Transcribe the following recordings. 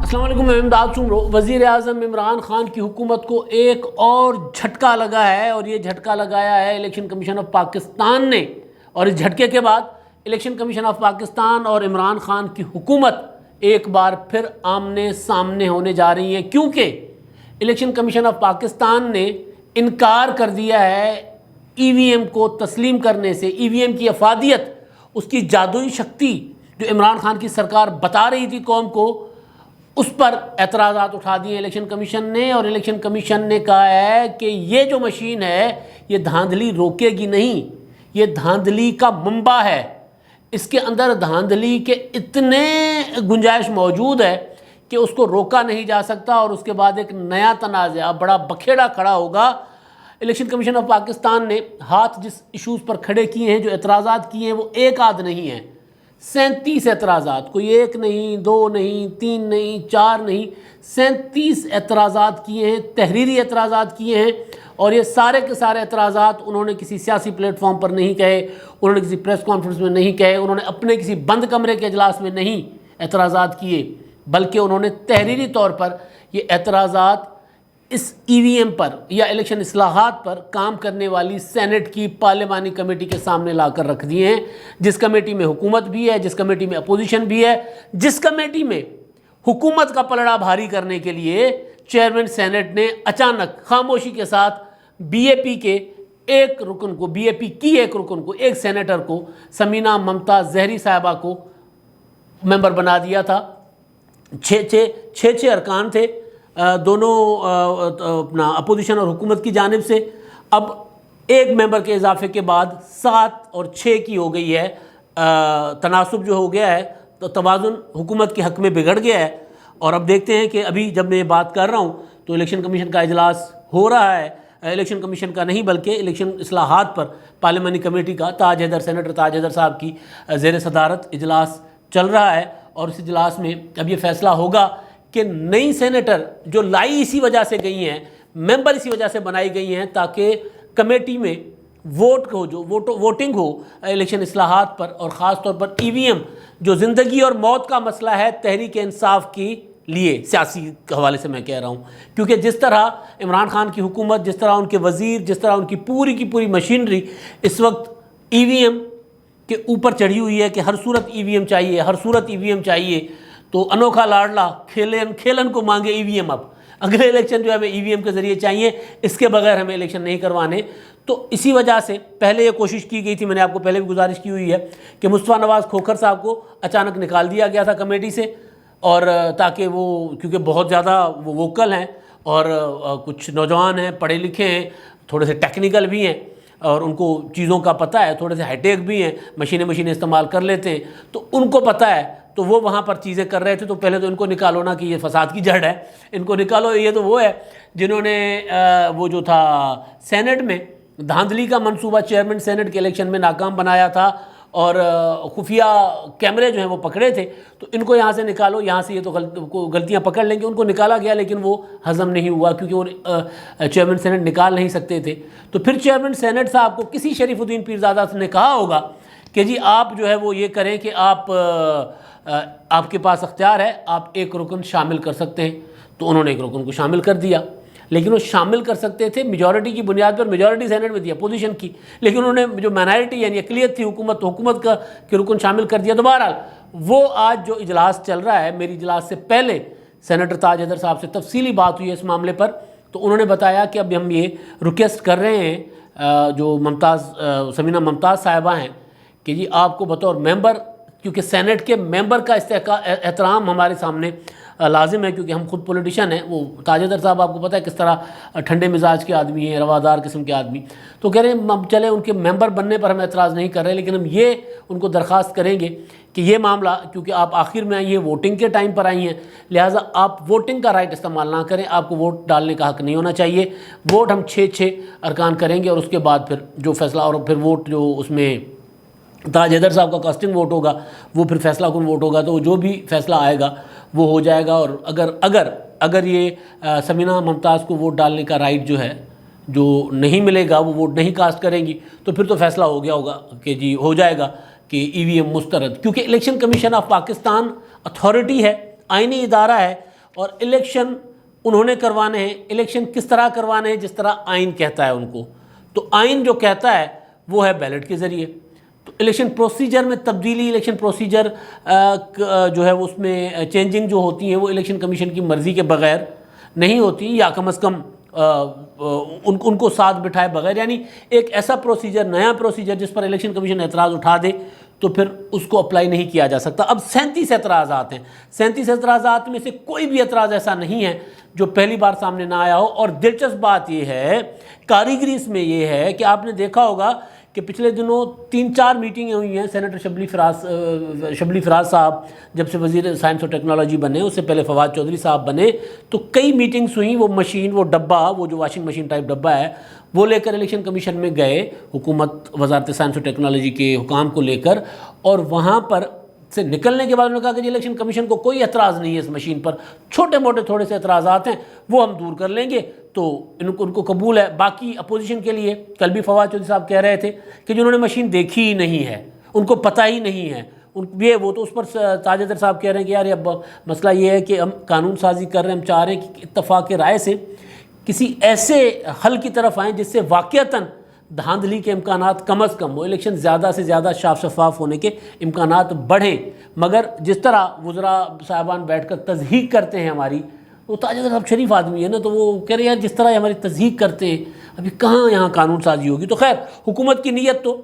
السلام علیکم، میں امداد سمرو۔ وزیر اعظم عمران خان کی حکومت کو ایک اور جھٹکا لگا ہے، اور یہ جھٹکا لگایا ہے الیکشن کمیشن آف پاکستان نے، اور اس جھٹکے کے بعد الیکشن کمیشن آف پاکستان اور عمران خان کی حکومت ایک بار پھر آمنے سامنے ہونے جا رہی ہیں، کیونکہ الیکشن کمیشن آف پاکستان نے انکار کر دیا ہے ای وی ایم کو تسلیم کرنے سے۔ ای وی ایم کی افادیت، اس کی جادوئی شکتی جو عمران خان کی سرکار بتا رہی تھی قوم کو، اس پر اعتراضات اٹھا دیے الیکشن کمیشن نے، اور الیکشن کمیشن نے کہا ہے کہ یہ جو مشین ہے یہ دھاندلی روکے گی نہیں، یہ دھاندلی کا منبع ہے، اس کے اندر دھاندلی کے اتنے گنجائش موجود ہے کہ اس کو روکا نہیں جا سکتا، اور اس کے بعد ایک نیا تنازعہ، بڑا بکھیڑا کھڑا ہوگا۔ الیکشن کمیشن آف پاکستان نے ہاتھ جس ایشوز پر کھڑے کیے ہیں، جو اعتراضات کیے ہیں، وہ ایک آدھ نہیں ہیں، 37 اعتراضات، کوئی ایک نہیں، دو نہیں، تین نہیں، چار نہیں، 37 اعتراضات کیے ہیں، تحریری اعتراضات کیے ہیں، اور یہ سارے کے سارے اعتراضات انہوں نے کسی سیاسی پلیٹ فارم پر نہیں کہے، انہوں نے کسی پریس کانفرنس میں نہیں کہے، انہوں نے اپنے کسی بند کمرے کے اجلاس میں نہیں اعتراضات کیے، بلکہ انہوں نے تحریری طور پر یہ اعتراضات اس ای وی ایم پر یا الیکشن اصلاحات پر کام کرنے والی سینٹ کی پارلیمانی کمیٹی کے سامنے لا کر رکھ دیے ہیں، جس کمیٹی میں حکومت بھی ہے، جس کمیٹی میں اپوزیشن بھی ہے، جس کمیٹی میں حکومت کا پلڑا بھاری کرنے کے لیے چیئرمین سینٹ نے اچانک خاموشی کے ساتھ بی اے پی کے ایک رکن کو، بی اے پی کی ایک رکن کو، ایک سینیٹر کو، ثمینہ ممتاز زہری صاحبہ کو ممبر بنا دیا تھا۔ چھ ارکان تھے، دونوں اپنا اپوزیشن اور حکومت کی جانب سے۔ اب ایک ممبر کے اضافے کے بعد 7 اور 6 کی ہو گئی ہے، تناسب جو ہو گیا ہے، تو توازن حکومت کے حق میں بگڑ گیا ہے۔ اور اب دیکھتے ہیں کہ ابھی جب میں یہ بات کر رہا ہوں تو الیکشن کمیشن کا اجلاس ہو رہا ہے، الیکشن کمیشن کا نہیں بلکہ الیکشن اصلاحات پر پارلیمانی کمیٹی کا سینیٹر تاج حیدر صاحب کی زیر صدارت اجلاس چل رہا ہے، اور اس اجلاس میں اب یہ فیصلہ ہوگا کہ نئی سینیٹر جو لائی اسی وجہ سے گئی ہیں، ممبر اسی وجہ سے بنائی گئی ہیں تاکہ کمیٹی میں ووٹنگ ہو الیکشن اصلاحات پر، اور خاص طور پر ای وی ایم جو زندگی اور موت کا مسئلہ ہے تحریک انصاف کے لیے، سیاسی حوالے سے میں کہہ رہا ہوں، کیونکہ جس طرح عمران خان کی حکومت، جس طرح ان کے وزیر، جس طرح ان کی پوری مشینری اس وقت ای وی ایم کے اوپر چڑھی ہوئی ہے کہ ہر صورت ای وی ایم چاہیے، ہر صورت ای وی ایم چاہیے، تو انوکھا لاڈلا کھیلن کو مانگے ای وی ایم۔ اب اگلے الیکشن جو ہے ہمیں ای وی ایم کے ذریعے چاہیے، اس کے بغیر ہمیں الیکشن نہیں کروانے۔ تو اسی وجہ سے پہلے یہ کوشش کی گئی تھی، میں نے آپ کو پہلے بھی گزارش کی ہوئی ہے کہ مصطفیٰ نواز کھوکھر صاحب کو اچانک نکال دیا گیا تھا کمیٹی سے، اور تاکہ وہ، کیونکہ بہت زیادہ وہ ووکل ہیں، اور کچھ نوجوان ہیں، پڑھے لکھے ہیں، تھوڑے سے ٹیکنیکل بھی ہیں، اور ان کو چیزوں کا پتہ ہے، تھوڑے سے ہائی ٹیک بھی ہیں، مشینیں استعمال کر لیتے ہیں، تو ان کو پتہ ہے، تو وہ وہاں پر چیزیں کر رہے تھے۔ تو پہلے تو ان کو نکالو نا کہ یہ فساد کی جڑ ہے، ان کو نکالو۔ یہ تو وہ ہے جنہوں نے وہ جو تھا سینٹ میں دھاندلی کا منصوبہ چیئرمین سینٹ کے الیکشن میں ناکام بنایا تھا، اور خفیہ کیمرے جو ہیں وہ پکڑے تھے، تو ان کو یہاں سے نکالو، یہاں سے یہ تو غلطیاں پکڑ لیں گے۔ ان کو نکالا گیا، لیکن وہ ہضم نہیں ہوا، کیونکہ وہ چیئرمین سینٹ نکال نہیں سکتے تھے۔ تو پھر چیئرمین سینٹ صاحب کو کسی شریف الدین پیرزادہ نے کہا ہوگا کہ جی آپ جو ہے وہ یہ کریں کہ آپ کے پاس اختیار ہے، آپ ایک رکن شامل کر سکتے ہیں۔ تو انہوں نے ایک رکن کو شامل کر دیا، لیکن وہ شامل کر سکتے تھے میجورٹی کی بنیاد پر، میجورٹی سینٹ میں تھی اپوزیشن کی، لیکن انہوں نے جو مائنارٹی یعنی اقلیت تھی حکومت کا کہ رکن شامل کر دیا۔ تو بہرحال وہ آج جو اجلاس چل رہا ہے، میری اجلاس سے پہلے سینیٹر تاج حیدر صاحب سے تفصیلی بات ہوئی ہے اس معاملے پر، تو انہوں نے بتایا کہ اب ہم یہ ریکویسٹ کر رہے ہیں جو ثمینہ ممتاز صاحبہ ہیں کہ جی آپ کو بطور ممبر، کیونکہ سینٹ کے ممبر کا احترام ہمارے سامنے لازم ہے، کیونکہ ہم خود پولیٹیشن ہیں۔ وہ تاج حیدر صاحب آپ کو پتہ ہے کس طرح ٹھنڈے مزاج کے آدمی ہیں، روادار قسم کے آدمی، تو کہہ رہے ہیں ہم چلیں ان کے ممبر بننے پر ہم اعتراض نہیں کر رہے، لیکن ہم یہ ان کو درخواست کریں گے کہ یہ معاملہ، کیونکہ آپ آخر میں آئی ہیں، ووٹنگ کے ٹائم پر آئی ہیں، لہٰذا آپ ووٹنگ کا رائٹ استعمال نہ کریں، آپ کو ووٹ ڈالنے کا حق نہیں ہونا چاہیے۔ ووٹ ہم 6 ارکان کریں گے، اور اس کے بعد پھر جو فیصلہ، اور پھر ووٹ جو اس میں تاج حیدر صاحب کا کاسٹنگ ووٹ ہوگا وہ پھر فیصلہ کن ووٹ ہوگا، تو جو بھی فیصلہ آئے گا وہ ہو جائے گا۔ اور اگر یہ ثمینہ ممتاز کو ووٹ ڈالنے کا رائٹ جو ہے جو نہیں ملے گا، وہ ووٹ نہیں کاسٹ کریں گی، تو پھر تو فیصلہ ہو گیا ہوگا کہ جی ہو جائے گا کہ ای وی ایم مسترد، کیونکہ election commission of Pakistan authority ہے، آئینی ادارہ ہے، اور الیکشن انہوں نے کروانے ہیں. الیکشن کس طرح کروانے ہیں؟ جس طرح آئین کہتا ہے ان کو. تو آئین جو کہتا ہے وہ ہے بیلٹ کے ذریعے. تو الیکشن پروسیجر میں تبدیلی، الیکشن پروسیجر جو ہے اس میں چینجنگ جو ہوتی ہیں وہ الیکشن کمیشن کی مرضی کے بغیر نہیں ہوتی، یا کم از کم ان کو ساتھ بٹھائے بغیر. یعنی ایک ایسا پروسیجر، نیا پروسیجر جس پر الیکشن کمیشن اعتراض اٹھا دے تو پھر اس کو اپلائی نہیں کیا جا سکتا. اب 37 اعتراضات ہیں. 37 اعتراضات میں سے کوئی بھی اعتراض ایسا نہیں ہے جو پہلی بار سامنے نہ آیا ہو. اور دلچسپ بات یہ ہے، کاریگری اس میں یہ ہے کہ آپ نے دیکھا ہوگا کہ پچھلے دنوں 3-4 میٹنگیں ہوئی ہیں. سینیٹر شبلی فراز صاحب جب سے وزیر سائنس اور ٹیکنالوجی بنے، اس سے پہلے فواد چودھری صاحب بنے، تو کئی میٹنگز ہوئیں. وہ مشین، وہ ڈبہ، وہ جو واشنگ مشین ٹائپ ڈبہ ہے، وہ لے کر الیکشن کمیشن میں گئے حکومت، وزارت سائنس اور ٹیکنالوجی کے حکام کو لے کر. اور وہاں پر سے نکلنے کے بعد انہوں نے کہا کہ جی الیکشن کمیشن کو کوئی اعتراض نہیں ہے اس مشین پر، چھوٹے موٹے تھوڑے سے اعتراضات ہیں وہ ہم دور کر لیں گے. تو ان کو قبول ہے. باقی اپوزیشن کے لیے کل بھی فواد چودھری صاحب کہہ رہے تھے کہ جنہوں نے مشین دیکھی ہی نہیں ہے، ان کو پتہ ہی نہیں ہے، وہ تو اس پر تاج اظہر صاحب کہہ رہے ہیں کہ یار اب مسئلہ یہ ہے کہ ہم قانون سازی کر رہے ہیں، ہم چاہ رہے ہیں کہ اتفاق رائے سے کسی ایسے حل کی طرف آئیں جس سے واقعتاً دھاندلی کے امکانات کم از کم ہو، الیکشن زیادہ سے زیادہ شفاف ہونے کے امکانات بڑھیں. مگر جس طرح وزراء صاحبان بیٹھ کر تضحیق کرتے ہیں ہماری، وہ تاج اظہر صاحب شریف آدمی ہے نا، تو وہ کہہ رہے ہیں جس طرح ہماری تضحیق کرتے ہیں ابھی کہاں یہاں قانون سازی ہوگی. تو خیر، حکومت کی نیت تو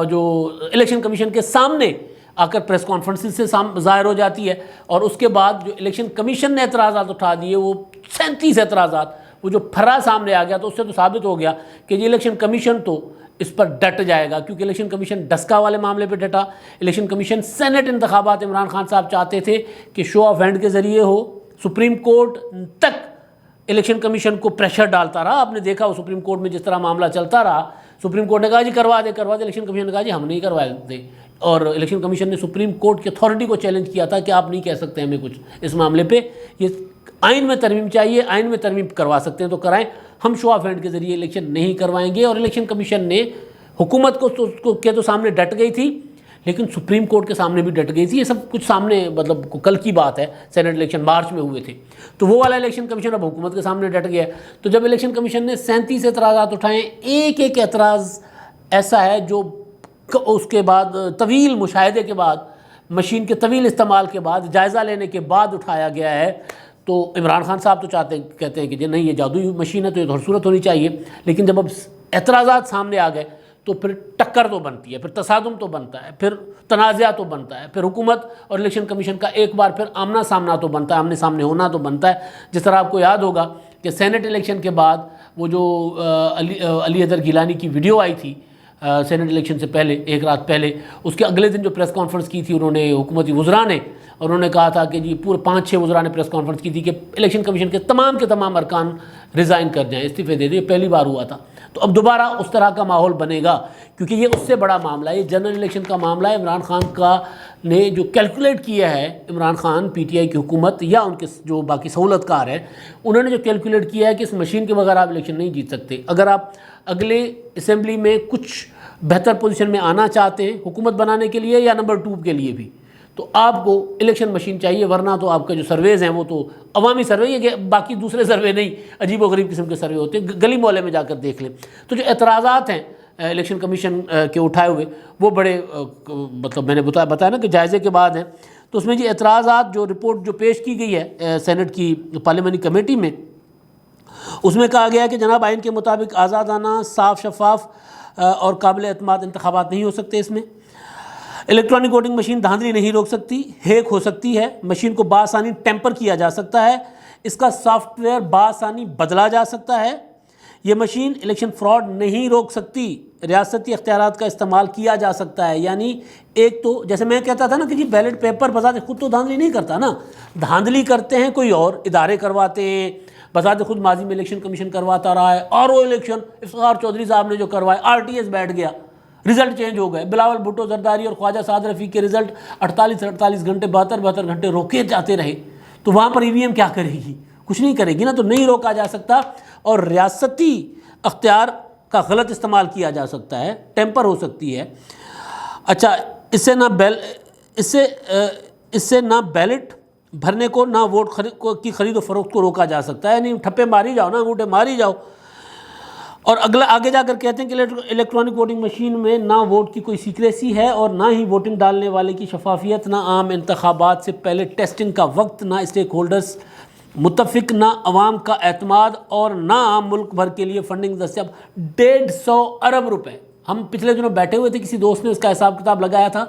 جو الیکشن کمیشن کے سامنے آ کر پریس کانفرنس سے ظاہر ہو جاتی ہے. اور اس کے بعد جو الیکشن کمیشن نے اعتراضات اٹھا دیے، وہ 37 اعتراضات، وہ جو پھرا سامنے آ گیا، تو اس سے تو ثابت ہو گیا کہ یہ الیکشن کمیشن تو اس پر ڈٹ جائے گا. کیونکہ الیکشن کمیشن ڈسکا والے معاملے پہ ڈٹا. الیکشن کمیشن سینٹ انتخابات عمران خان صاحب چاہتے تھے کہ شو آف ہینڈ کے ذریعے ہو. سپریم کورٹ تک الیکشن کمیشن کو پریشر ڈالتا رہا. آپ نے دیکھا وہ سپریم کورٹ میں جس طرح معاملہ چلتا رہا، سپریم کورٹ نے کہا جی کروا دے. الیکشن کمیشن نے کہا جی ہم نہیں کرواتے. اور الیکشن کمیشن نے سپریم کورٹ کی اتھارٹی کو چیلنج کیا تھا کہ آپ نہیں کہہ سکتے ہمیں کچھ اس معاملے پہ، یہ آئین میں ترمیم چاہیے، آئین میں ترمیم کروا سکتے ہیں تو کرائیں، ہم شو آف ہینڈ کے ذریعے الیکشن نہیں کروائیں گے. اور الیکشن کمیشن نے حکومت کے تو سامنے ڈٹ گئی تھی، لیکن سپریم کورٹ کے سامنے بھی ڈٹ گئی تھی. یہ سب کچھ سامنے مطلب کل کی بات ہے، سینٹ الیکشن مارچ میں ہوئے تھے. تو وہ والا الیکشن کمیشن اب حکومت کے سامنے ڈٹ گیا. تو جب الیکشن کمیشن نے 37 اعتراضات اٹھائے، ایک ایک اعتراض ایسا ہے جو اس کے بعد طویل مشاہدے کے بعد، مشین کے طویل استعمال کے بعد، جائزہ لینے کے بعد اٹھایا گیا ہے. تو عمران خان صاحب تو کہتے ہیں کہ جی نہیں یہ جادوئی مشین ہے تو یہ ہر صورت ہونی چاہیے. لیکن جب اب اعتراضات سامنے آ گئے تو پھر ٹکر تو بنتی ہے، پھر تصادم تو بنتا ہے، پھر تنازع تو بنتا ہے، پھر حکومت اور الیکشن کمیشن کا ایک بار پھر آمنا سامنا تو بنتا ہے، آمنے سامنے ہونا تو بنتا ہے. جس طرح آپ کو یاد ہوگا کہ سینٹ الیکشن کے بعد وہ جو علی اظہر گیلانی کی ویڈیو آئی تھی سینٹ الیکشن سے پہلے، ایک رات پہلے، اس کے اگلے دن جو پریس کانفرنس کی تھی انہوں نے حکومتی وزراء نے، اور انہوں نے کہا تھا کہ جی پورے 5-6 وزراء نے پریس کانفرنس کی تھی کہ الیکشن کمیشن کے تمام ارکان ریزائن کر جائیں، استعفے دے دیں. یہ پہلی بار ہوا تھا. تو اب دوبارہ اس طرح کا ماحول بنے گا کیونکہ یہ اس سے بڑا معاملہ ہے، یہ جنرل الیکشن کا معاملہ ہے. عمران خان کا نے جو کیلکولیٹ کیا ہے، Imran Khan, P T I کی حکومت یا ان کے جو باقی سہولت کار ہیں، انہوں نے جو کیلکولیٹ کیا ہے کہ اس مشین کے بغیر آپ الیکشن نہیں جیت سکتے. اگر آپ اگلے اسمبلی میں کچھ بہتر پوزیشن میں آنا چاہتے ہیں حکومت بنانے کے لیے یا نمبر 2 کے لیے بھی، تو آپ کو الیکشن مشین چاہیے. ورنہ تو آپ کے جو سرویز ہیں وہ تو عوامی سروے ہے کہ باقی دوسرے سروے نہیں، عجیب و غریب قسم کے سروے ہوتے ہیں، گلی محلے میں جا کر دیکھ لیں. تو جو اعتراضات ہیں الیکشن کمیشن کے اٹھائے ہوئے، وہ بڑے مطلب میں نے بتایا نا کہ جائزے کے بعد ہیں. تو اس میں جی اعتراضات جو رپورٹ جو پیش کی گئی ہے سینٹ کی پارلیمانی کمیٹی میں، اس میں کہا گیا ہے کہ جناب آئین کے مطابق آزادانہ، صاف، شفاف اور قابل اعتماد انتخابات نہیں ہو سکتے. اس میں الیکٹرانک ووٹنگ مشین دھاندلی نہیں روک سکتی، ہیک ہو سکتی ہے، مشین کو بآسانی ٹیمپر کیا جا سکتا ہے، اس کا سافٹ ویئر بآسانی بدلا جا سکتا ہے. یہ مشین الیکشن فراڈ نہیں روک سکتی، ریاستی اختیارات کا استعمال کیا جا سکتا ہے. یعنی ایک تو جیسے میں کہتا تھا نا کہ جی بیلٹ پیپر بذات خود تو دھاندلی نہیں کرتا نا، دھاندلی کرتے ہیں کوئی اور ادارے کرواتے ہیں. بذات خود ماضی میں الیکشن کمیشن کرواتا رہا ہے، اور وہ الیکشن افتخار چودھری صاحب نے جو کروائے، RTS بیٹھ گیا، رزلٹ چینج ہو گئے. بلاول بھٹو زرداری اور خواجہ سعد رفیق کے رزلٹ 48 گھنٹے 72 گھنٹے روکے جاتے رہے. تو وہاں پر EVM کیا کرے گی؟ کچھ نہیں کرے گی نا. تو نہیں روکا جا سکتا، اور ریاستی اختیار کا غلط استعمال کیا جا سکتا ہے، ٹیمپر ہو سکتی ہے. اچھا، اس سے نہ بیلٹ بھرنے کو نہ ووٹ کی خرید و فروخت کو روکا جا سکتا ہے، یعنی ٹھپے ماری جاؤ نا، انگوٹھے ماری جاؤ۔ اور آگے جا کر کہتے ہیں کہ الیکٹرانک ووٹنگ مشین میں نہ ووٹ کی کوئی سیکریسی ہے اور نہ ہی ووٹنگ ڈالنے والے کی شفافیت، نہ عام انتخابات سے پہلے ٹیسٹنگ کا وقت، نہ اسٹیک ہولڈرز متفق، نہ عوام کا اعتماد، اور نہ عام ملک بھر کے لیے فنڈنگ دستیاب۔ 150 ارب روپے، ہم پچھلے دنوں بیٹھے ہوئے تھے، کسی دوست نے اس کا حساب کتاب لگایا تھا،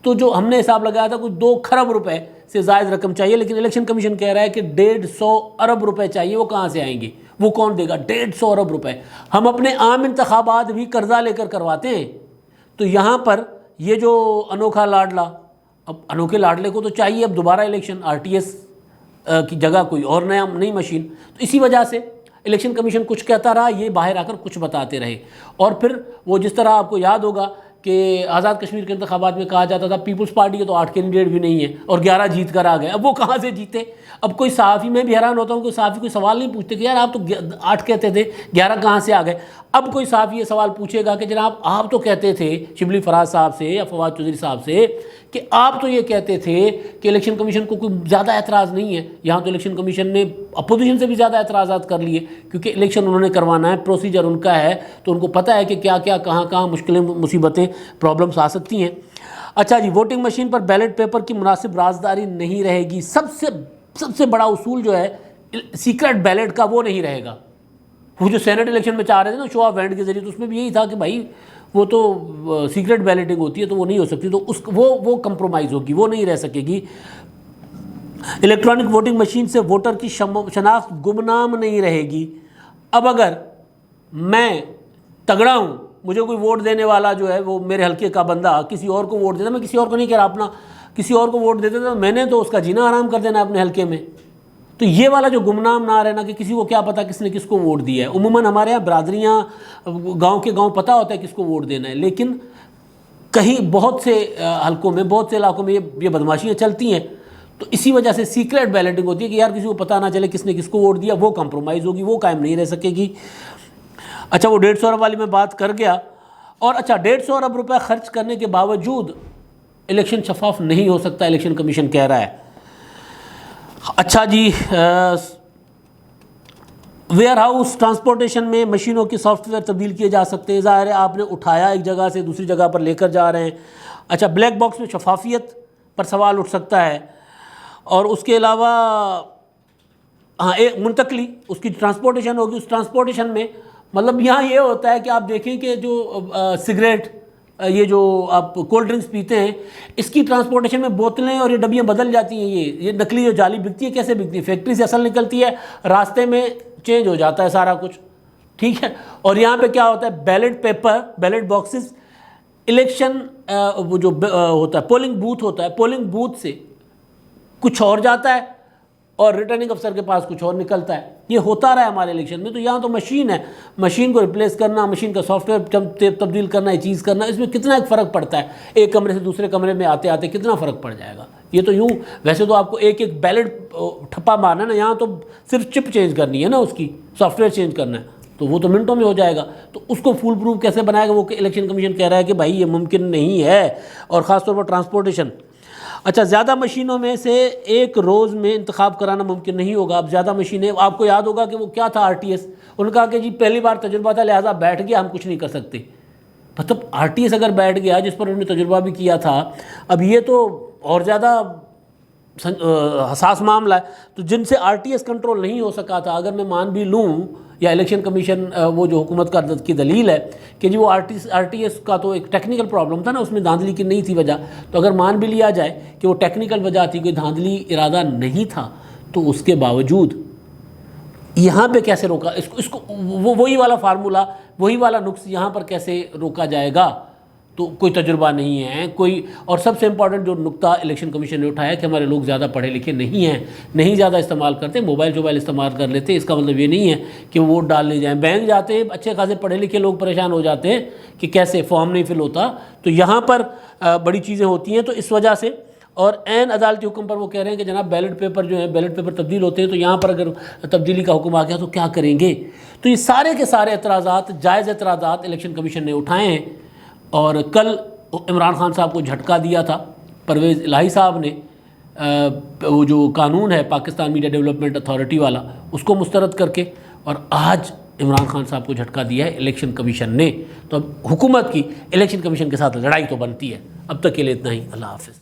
تو جو ہم نے حساب لگایا تھا کچھ 2 کھرب روپے سے زائد رقم چاہیے، لیکن الیکشن کمیشن کہہ رہا ہے کہ 150 ارب روپے چاہیے۔ وہ کہاں سے آئیں گے؟ وہ کون دے گا 150 ارب روپے؟ ہم اپنے عام انتخابات بھی قرضہ لے کر کرواتے ہیں، تو یہاں پر یہ جو انوکھا لاڈلا، اب انوکھے لاڈلے کو تو چاہیے اب دوبارہ الیکشن، RTS کی جگہ کوئی اور نئی مشین، تو اسی وجہ سے الیکشن کمیشن کچھ کہتا رہا، یہ باہر آ کر کچھ بتاتے رہے۔ اور پھر وہ جس طرح آپ کو یاد ہوگا کہ آزاد کشمیر کے انتخابات میں کہا جاتا تھا پیپلز پارٹی کے تو 8 کینڈیڈیٹ بھی نہیں ہیں اور 11 جیت کر آ گئے، اب وہ کہاں سے جیتے؟ اب کوئی صحافی، میں بھی حیران ہوتا ہوں کہ صحافی کوئی سوال نہیں پوچھتے کہ یار آپ تو 8 کہتے تھے، 11 کہاں سے آ گئے؟ اب کوئی صحافی یہ سوال پوچھے گا کہ جناب آپ تو کہتے تھے شبلی فراز صاحب سے یا فواد چودھری صاحب سے کہ آپ تو یہ کہتے تھے کہ الیکشن کمیشن کو کوئی زیادہ اعتراض نہیں ہے، یہاں تو الیکشن کمیشن نے اپوزیشن سے بھی زیادہ اعتراضات کر لیے، کیونکہ الیکشن انہوں نے کروانا ہے، پروسیجر ان کا ہے، تو ان کو پتہ ہے کہ کیا کیا کہاں مشکلیں، مصیبتیں، پرابلمس آ سکتی ہیں۔ اچھا جی، ووٹنگ مشین پر بیلٹ پیپر کی مناسب رازداری نہیں رہے گی۔ سب سے بڑا اصول جو ہے سیکرٹ بیلٹ کا، وہ نہیں رہے گا۔ وہ جو سینٹ الیکشن میں چاہ رہے تھے نا شو آف ہینڈ کے ذریعے، تو اس میں بھی یہی تھا کہ بھائی وہ تو سیکرٹ بیلٹنگ ہوتی ہے تو وہ نہیں ہو سکتی، تو وہ کمپرومائز ہوگی، وہ نہیں رہ سکے گی۔ الیکٹرانک ووٹنگ مشین سے ووٹر کی شناخت گمنام نہیں رہے گی۔ اب اگر میں تگڑا ہوں، مجھے کوئی ووٹ دینے والا جو ہے وہ میرے حلقے کا بندہ کسی اور کو ووٹ دیتا، میں کسی اور کو نہیں کہہ رہا، اپنا کسی اور کو ووٹ دیتا تو میں نے تو اس کا جینا آرام کر دینا اپنے حلقے میں۔ تو یہ والا جو گمنام نہ رہنا کہ کسی کو کیا پتہ کس نے کس کو ووٹ دیا ہے۔ عموماً ہمارے یہاں برادریاں گاؤں کے گاؤں پتہ ہوتا ہے کس کو ووٹ دینا ہے، لیکن کہیں بہت سے حلقوں میں، بہت سے علاقوں میں یہ بدماشیاں چلتی ہیں، تو اسی وجہ سے سیکریٹ بیلٹنگ ہوتی ہے کہ یار کسی کو پتہ نہ چلے کس نے کس کو ووٹ دیا، وہ کمپرومائز ہوگی، وہ قائم نہیں رہ سکے گی۔ اچھا، وہ 150 ارب والی میں بات کر گیا۔ اور اچھا، 150 ارب روپے خرچ کرنے کے باوجود الیکشن شفاف نہیں ہو سکتا، الیکشن کمیشن کہہ رہا ہے۔ اچھا جی، ویئر ہاؤس ٹرانسپورٹیشن میں مشینوں کی سافٹ ویئر تبدیل کیے جا سکتے ہیں، ظاہر ہے آپ نے اٹھایا ایک جگہ سے دوسری جگہ پر لے کر جا رہے ہیں۔ اچھا، بلیک باکس میں شفافیت پر سوال اٹھ سکتا ہے، اور اس کے علاوہ ایک منتقلی اس کی ٹرانسپورٹیشن ہوگی، اس ٹرانسپورٹیشن میں مطلب یہاں یہ ہوتا ہے کہ آپ دیکھیں کہ جو سگریٹ، یہ جو آپ کولڈ ڈرنکس پیتے ہیں، اس کی ٹرانسپورٹیشن میں بوتلیں اور یہ ڈبیاں بدل جاتی ہیں، یہ نکلی جو جعلی بکتی ہے کیسے بکتی ہے؟ فیکٹری سے اصل نکلتی ہے، راستے میں چینج ہو جاتا ہے سارا کچھ، ٹھیک ہے۔ اور یہاں پہ کیا ہوتا ہے، ballot paper, belt boxes, election وہ جو ہوتا ہے پولنگ بوتھ ہوتا ہے، پولنگ بوتھ سے کچھ اور جاتا ہے اور ریٹرننگ افسر کے پاس کچھ اور نکلتا ہے، یہ ہوتا رہا ہے ہمارے الیکشن میں۔ تو یہاں تو مشین ہے، مشین کو ریپلیس کرنا، مشین کا سافٹ ویئر تبدیل کرنا، یہ چیز کرنا، اس میں کتنا ایک فرق پڑتا ہے، ایک کمرے سے دوسرے کمرے میں آتے آتے کتنا فرق پڑ جائے گا۔ یہ تو یوں ویسے تو آپ کو ایک بیلٹ ٹھپا مارنا ہے نا، یہاں تو صرف چپ چینج کرنی ہے نا، اس کی سافٹ ویئر چینج کرنا ہے، تو وہ تو منٹوں میں ہو جائے گا۔ تو اس کو فول پروف کیسے بنائے گا؟ وہ الیکشن کمیشن کہہ رہا ہے کہ بھائی یہ ممکن نہیں ہے، اور خاص طور پر ٹرانسپورٹیشن۔ اچھا، زیادہ مشینوں میں سے ایک روز میں انتخاب کرانا ممکن نہیں ہوگا۔ اب زیادہ مشینیں، آپ کو یاد ہوگا کہ وہ کیا تھا RTS، انہوں نے کہا کہ جی پہلی بار تجربہ تھا لہٰذا بیٹھ گیا، ہم کچھ نہیں کر سکتے۔ مطلب RTS اگر بیٹھ گیا جس پر انہوں نے تجربہ بھی کیا تھا، اب یہ تو اور زیادہ حساس معاملہ ہے۔ تو جن سے RTS کنٹرول نہیں ہو سکا تھا، اگر میں مان بھی لوں یا الیکشن کمیشن وہ جو حکومت کی دلیل ہے کہ جی وہ RTS کا تو ایک ٹیکنیکل پرابلم تھا نا، اس میں دھاندلی کی نہیں تھی وجہ، تو اگر مان بھی لیا جائے کہ وہ ٹیکنیکل وجہ تھی، کوئی دھاندلی ارادہ نہیں تھا، تو اس کے باوجود یہاں پہ کیسے روکا اس کو وہی والا فارمولا، وہی والا نقص یہاں پر کیسے روکا جائے گا؟ تو کوئی تجربہ نہیں ہے کوئی۔ اور سب سے امپورٹنٹ جو نقطہ الیکشن کمیشن نے اٹھایا کہ ہمارے لوگ زیادہ پڑھے لکھے نہیں ہیں، نہیں زیادہ استعمال کرتے، موبائل استعمال کر لیتے، اس کا مطلب یہ نہیں ہے کہ وہ ووٹ ڈالنے جائیں، بینک جاتے ہیں اچھے خاصے پڑھے لکھے لوگ پریشان ہو جاتے ہیں کہ کیسے فارم نہیں فل ہوتا۔ تو یہاں پر بڑی چیزیں ہوتی ہیں، تو اس وجہ سے اور عین عدالتی حکم پر وہ کہہ رہے ہیں کہ جناب بیلٹ پیپر جو ہیں، بیلٹ پیپر تبدیل ہوتے ہیں، تو یہاں پر اگر تبدیلی کا حکم آ گیا تو کیا کریں گے؟ تو یہ سارے کے سارے اعتراضات، جائز اعتراضات الیکشن کمیشن نے اٹھائے ہیں، اور کل عمران خان صاحب کو جھٹکا دیا تھا پرویز الہی صاحب نے وہ جو قانون ہے پاکستان میڈیا ڈیولپمنٹ اتھارٹی والا اس کو مسترد کر کے، اور آج عمران خان صاحب کو جھٹکا دیا ہے الیکشن کمیشن نے. تو اب حکومت کی الیکشن کمیشن کے ساتھ لڑائی تو بنتی ہے. اب تک کے لیے اتنا ہی. اللہ حافظ.